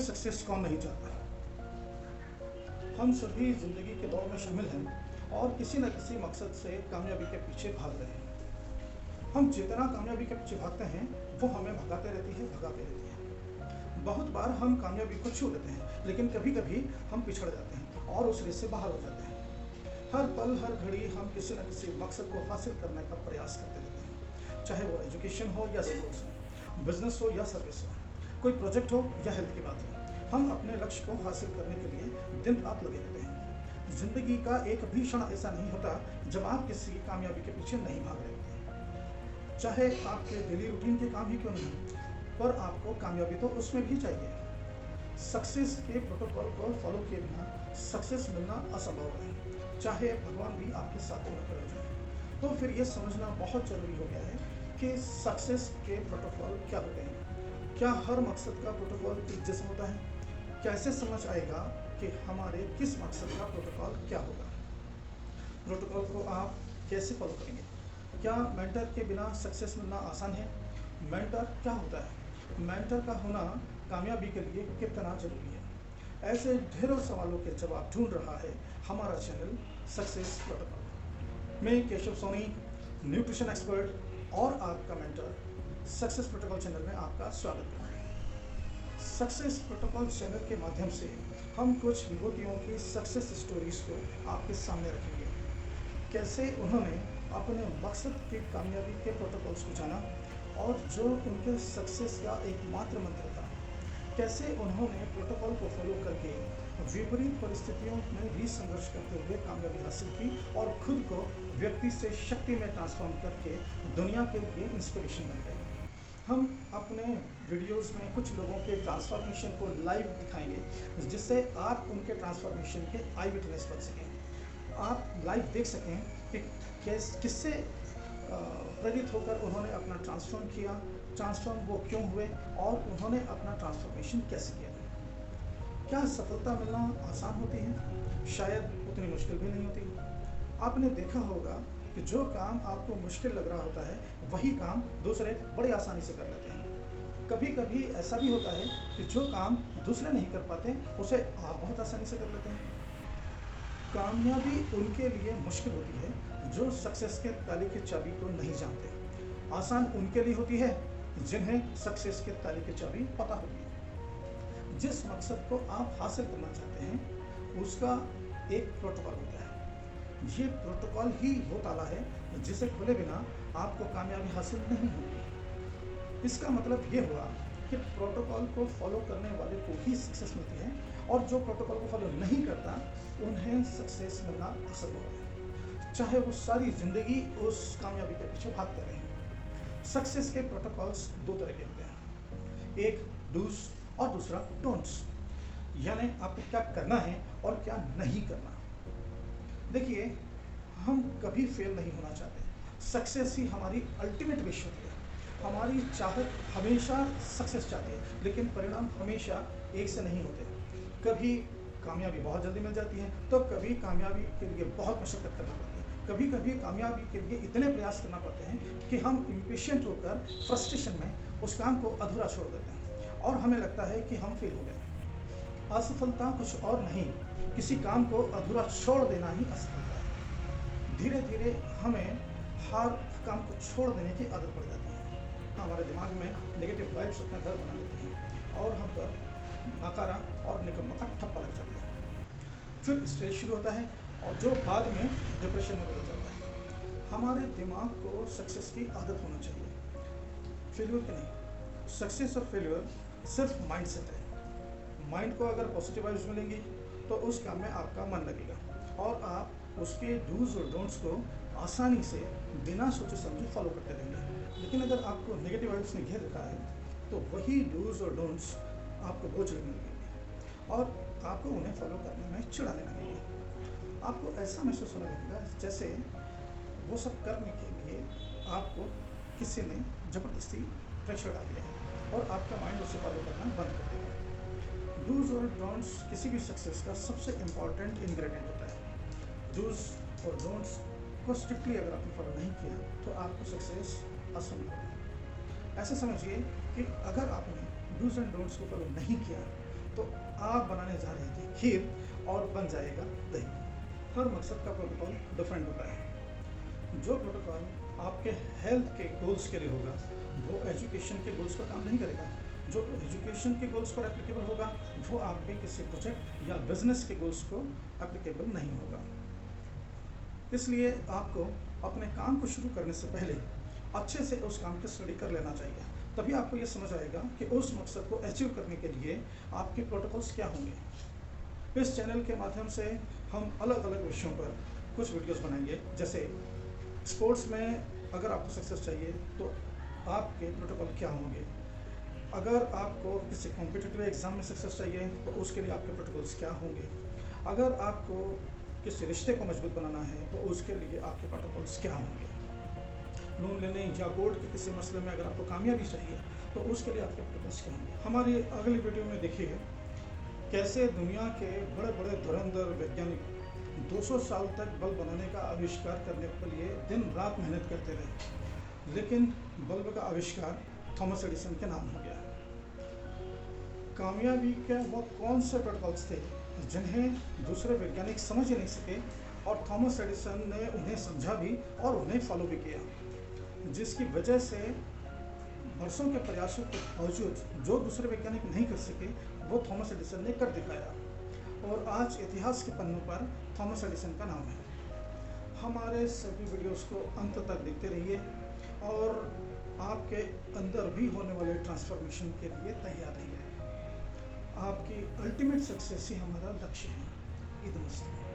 Success कौन नहीं चाहता। हम सभी ज़िंदगी के दौर में शामिल हैं और किसी न किसी मकसद से कामयाबी के पीछे भाग रहे हैं। हम जितना कामयाबी के पीछे भागते हैं वो हमें भगाते रहती है। बहुत बार हम कामयाबी को छू लेते हैं, लेकिन कभी कभी हम पिछड़ जाते हैं और उस रेस से बाहर हो जाते हैं। हर पल हर घड़ी हम किसी न किसी मकसद को हासिल करने का प्रयास करते रहते हैं, चाहे वो एजुकेशन हो या स्पोर्ट्स हो, बिजनेस हो या सर्विस हो, कोई प्रोजेक्ट हो या हेल्थ की बात हो। हम अपने लक्ष्य को हासिल करने के लिए दिन रात लगे रहते हैं। जिंदगी का एक भी क्षण ऐसा नहीं होता जब आप किसी कामयाबी के पीछे नहीं भाग रहे होते। चाहे आपके डेली रूटीन के काम ही क्यों नहीं, पर आपको कामयाबी तो उसमें भी चाहिए। सक्सेस के प्रोटोकॉल को फॉलो किए बिना सक्सेस मिलना असंभव है, चाहे भगवान भी आपके साथ न खड़े हो जाए। तो फिर ये समझना बहुत जरूरी हो गया है कि सक्सेस के प्रोटोकॉल क्या होते हैं। क्या हर मकसद का प्रोटोकॉल एक जैसा होता है? कैसे समझ आएगा कि हमारे किस मकसद का प्रोटोकॉल क्या होगा? प्रोटोकॉल को आप कैसे फॉलो करेंगे? क्या मेंटर के बिना सक्सेस मिलना आसान है? मेंटर क्या होता है? मेंटर का होना कामयाबी के लिए कितना जरूरी है? ऐसे ढेरों सवालों के जवाब ढूंढ रहा है हमारा चैनल सक्सेस प्रोटोकॉल। मैं केशव सोनी, न्यूट्रिशन एक्सपर्ट और आपका मेंटर, सक्सेस प्रोटोकॉल चैनल में आपका स्वागत करता हूं। सक्सेस प्रोटोकॉल चैनल के माध्यम से हम कुछ विभूतियों की सक्सेस स्टोरीज को आपके सामने रखेंगे। कैसे उन्होंने अपने मकसद की कामयाबी के प्रोटोकॉल्स को जाना और जो उनके सक्सेस का एकमात्र मंत्र था। कैसे उन्होंने प्रोटोकॉल को फॉलो करके विपरीत परिस्थितियों में भी संघर्ष करते हुए कामयाबी हासिल की और खुद को व्यक्ति से शक्ति में ट्रांसफॉर्म करके दुनिया के लिए इंस्पिरेशन बन गए। हम अपने वीडियोस में कुछ लोगों के ट्रांसफॉर्मेशन को लाइव दिखाएंगे, जिससे आप उनके ट्रांसफॉर्मेशन के आई विटनेस बन सकें। आप लाइव देख सकें कि किससे प्रेरित होकर उन्होंने अपना ट्रांसफॉर्म वो क्यों हुए और उन्होंने अपना ट्रांसफॉर्मेशन कैसे किया। क्या सफलता मिलना आसान होती है? शायद उतनी मुश्किल भी नहीं होती। आपने देखा होगा कि जो काम आपको मुश्किल लग रहा होता है वही काम दूसरे बड़े आसानी से कर लेते हैं। कभी कभी ऐसा भी होता है कि जो काम दूसरे नहीं कर पाते उसे आप बहुत आसानी से कर लेते हैं। कामयाबी उनके लिए मुश्किल होती है जो सक्सेस के ताले की चाबी को नहीं जानते। आसान उनके लिए होती है जिन्हें सक्सेस के ताले की चाबी पता होती है। जिस मकसद को आप हासिल करना चाहते हैं उसका एक प्रोटोकॉल होता है। ये प्रोटोकॉल ही वो ताला है जिसे खोले बिना आपको कामयाबी हासिल नहीं होगी। इसका मतलब ये हुआ कि प्रोटोकॉल को फॉलो करने वाले को ही सक्सेस मिलती है और जो प्रोटोकॉल को फॉलो नहीं करता उन्हें सक्सेस मिलना असंभव है, चाहे वो सारी जिंदगी उस कामयाबी के पीछे भागते रहें। सक्सेस के प्रोटोकॉल्स दो तरह के होते हैं, एक डूज और दूसरा डोंट्स, यानी आपको क्या करना है और क्या नहीं करना। देखिए, हम कभी फेल नहीं होना चाहते। सक्सेस ही हमारी अल्टीमेट विश होती है। हमारी चाहत हमेशा सक्सेस चाहती है, लेकिन परिणाम हमेशा एक से नहीं होते। कभी कामयाबी बहुत जल्दी मिल जाती है तो कभी कामयाबी के लिए बहुत मशक्कत करना पड़ती है। कभी कभी कामयाबी के लिए इतने प्रयास करना पड़ते हैं कि हम इम्पेशेंट होकर फ्रस्ट्रेशन में उस काम को अधूरा छोड़ देते हैं और हमें लगता है कि हम फेल हो गए। असफलता कुछ और नहीं, किसी काम को अधूरा छोड़ देना ही असफलता है। धीरे धीरे हमें हर काम को छोड़ देने की आदत पड़ जाती है। हमारे दिमाग में नेगेटिव वाइब्स अपना घर बना लेते हैं और हम पर नकारा और निकम्मा का ठप्पा लग जाता है। फिर स्ट्रेस शुरू होता है और जो बाद में डिप्रेशन में बदल जाता है। हमारे दिमाग को सक्सेस की आदत होना चाहिए, फेल्यूर की नहीं। सक्सेस और फेल्यूर सिर्फ माइंडसेट है। माइंड को अगर पॉजिटिव वाइब्स मिलेंगी तो उस काम में आपका मन लगेगा और आप उसके डूज और डोंट्स को आसानी से बिना सोचे समझे फॉलो करते रहेंगे। लेकिन अगर आपको नेगेटिव वाइब्स ने घेर रखा है तो वही डूज और डोंट्स आपको बोझ लगने लगेंगे और आपको उन्हें फॉलो करने में चिढ़ाने लगेंगे। आपको ऐसा महसूस होने लगेगा जैसे वो सब करने के लिए आपको किसी ने ज़बरदस्ती प्रेशर डाल दिया है और आपका माइंड उसे फॉलो करना बंद कर देगा। डूज और डोंट्स किसी भी सक्सेस का सबसे इम्पॉर्टेंट इंग्रेडिएंट होता है। डूज और डोंट्स को स्ट्रिक्टली अगर आपने फॉलो नहीं किया तो आपको सक्सेस असंभव है। ऐसे समझिए कि अगर आपने डूज एंड डोंट्स को फॉलो नहीं किया तो आप बनाने जा रहे थे खीर और बन जाएगा दही। हर मकसद का प्रोटोकॉल डिफरेंट होता है। जो प्रोटोकॉल आपके हेल्थ के गोल्स के लिए होगा वो एजुकेशन के गोल्स पर काम नहीं करेगा। जो एजुकेशन के गोल्स पर एप्लीकेबल होगा वो आपके किसी प्रोजेक्ट या बिजनेस के गोल्स को एप्लीकेबल नहीं होगा। इसलिए आपको अपने काम को शुरू करने से पहले अच्छे से उस काम की स्टडी कर लेना चाहिए। तभी आपको ये समझ आएगा कि उस मकसद को अचीव करने के लिए आपके प्रोटोकॉल्स क्या होंगे। इस चैनल के माध्यम से हम अलग अलग विषयों पर कुछ वीडियोस बनाएंगे। जैसे स्पोर्ट्स में अगर आपको सक्सेस चाहिए तो आपके प्रोटोकॉल क्या होंगे। अगर आपको किसी कॉम्पिटिटिव एग्जाम में सक्सेस चाहिए तो उसके लिए आपके प्रोटोकॉल्स क्या होंगे। अगर आपको किसी रिश्ते को मजबूत बनाना है तो उसके लिए आपके प्रोटोकॉल्स क्या होंगे। लोन लेने या कोर्ट के किसी मसले में अगर आपको कामयाबी चाहिए तो उसके लिए आपके प्रोटोकॉल्स क्या होंगे। हमारी अगली वीडियो में देखिए कैसे दुनिया के बड़े बड़े धुरंधर वैज्ञानिक 200 साल तक बल्ब बनाने का आविष्कार करने के लिए दिन रात मेहनत करते रहे, लेकिन बल्ब का आविष्कार थॉमस एडिसन के नाम हो गया। कामयाबी के वो कौन से प्रोटोकॉल्स थे जिन्हें दूसरे वैज्ञानिक समझ ही नहीं सके और थॉमस एडिसन ने उन्हें समझा भी और उन्हें फॉलो भी किया, जिसकी वजह से वर्षों के प्रयासों के बावजूद जो दूसरे वैज्ञानिक नहीं कर सके वो थॉमस एडिसन ने कर दिखाया और आज इतिहास के पन्नों पर थॉमस एडिसन का नाम है। हमारे सभी वीडियोस को अंत तक देखते रहिए और आपके अंदर भी होने वाले ट्रांसफॉर्मेशन के लिए तैयार रहिए। आपकी अल्टीमेट सक्सेस ही हमारा लक्ष्य है। ईद मुबारक।